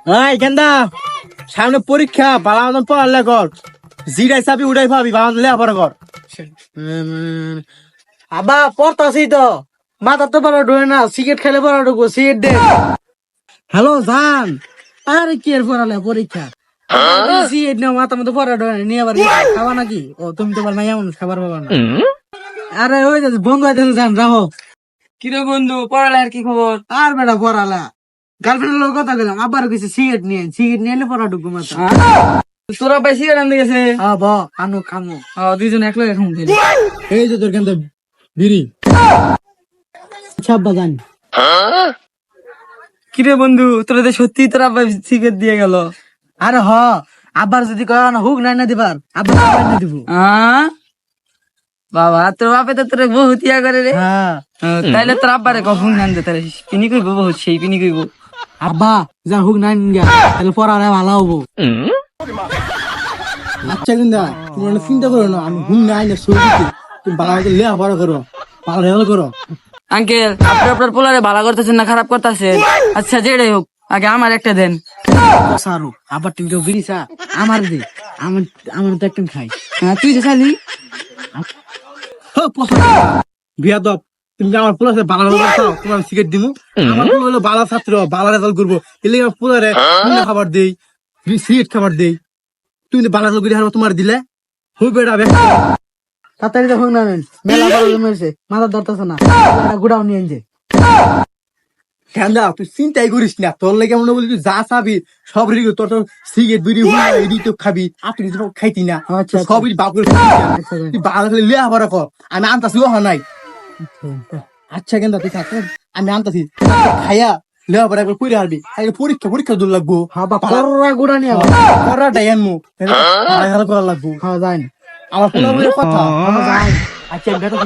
হ্যাঁ গেন্দা সামনে পরীক্ষা বালা মতন পড়ালে কর জিরাই চাবি উড়াই ভাবি বালা লেখাপড়া কর। আবা পড়তাছি তো মাথা তো বড় ঢোয় না, সিগারেট খেলে বড় ঢুকবো, সিগারেট দে। হ্যালো জান, আরে কি এর পড়ালে পরীক্ষা, সিগারেট নিয়ে মাথা মতো পড়া ঢোয় না, নিয়ে আবার খাবা নাকি? ও তুমি তোমার মাইয়া মানুষ খাবার পাবা না। আরে ওই যাচ্ছে বন্ধু আইতেছে, যান রাহো। কিরে বন্ধু, পড়ালেখার কি খবর? আর বেটা পড়ালা গার্লফ্রেন্ডের লোক কথা গেলাম, আবার কিছু সিগারেট নিয়ে এলে পড়া ঢুকবো মাথা। তোরা ভাই সিগারেট আনতে গেছে? হ্যাঁ ব আনো খামো। দুইজন একলা এখন এই যে তোর কেন বিড়ি ছাব্বা জানি। কিরে বন্ধু, তোরা তো সত্যি তোরা ভাই সিগারেট দিয়ে গেল? আরে হ, আবার যদি কয় না হুক নাই না দিবার, আবার না দিব। বাবা, তোর বাপে তো তোর বহুত ইয়া করে রে। হ্যাঁ তাইলে তোর আব্বারে কখন আন দে, তাহলে পিনি কইব বহুত, সেই পিনি কইব। আব্বা যা হুক নাই নিয়া তাহলে পড়ালে ভালো হবো। আচ্ছা কিন্তু তুমি অনেক চিন্তা করো না, আমি ঘুম নাই না শরীর তুমি বালা মতো লেখাপড়া করো, ভালো রেজাল্ট করো। আঙ্কেল, আপনি আপনার পোলারে ভালো করতেছেন না খারাপ করতেছেন? আচ্ছা যেটাই হোক, আগে আমার একটা দেন। সারু আবার তুমি কেউ বিড়ি চা আমার দে, আমার আমার তো একদিন খাই। তুই যে চাইলি বিয়া দপ তুমি আমার পোলা বালা রেজাল্ট খাও, তোমার সিগারেট দিমু। আমার পোলা হলো বালা ছাত্র, বালা রেজাল্ট করবো, এলে আমার পোলারে খাবার দেই, সিগারেট খাবার দেই। তুমি বালা রেজাল্ট করে হারবা তোমার দিলে হইবে এটা ব্যস্ত। তাড়াতাড়ি দেখুন না মেলা বড় জমেছে, মাথা ধরতেছে না, গুড়াও নিয়ে যে। ঠান্ডা তুই চিন্তাই করিস না, তোর লাগে মনে বলি তুই যা চাবি সব রেডি, তোর তোর সিগারেট বিড়ি হুই তো খাবি, আপনি তো খাইতি না, আচ্ছা, সবই বাপ করে তুই বালা খালি লেখাপড়া কর, আমি আনতাছি ও নাই। আচ্ছা কেন তুই থাক, আমি আনতাছি খাইয়া লেখাপড়া একবার করে হারবি, পরীক্ষা পরীক্ষা দূর লাগবো। গুড়া নিয়ে করাটাই আনবো, করা লাগবো। যাই আমার পোলা বইয়ের কথা। যাই। আচ্ছা বেটা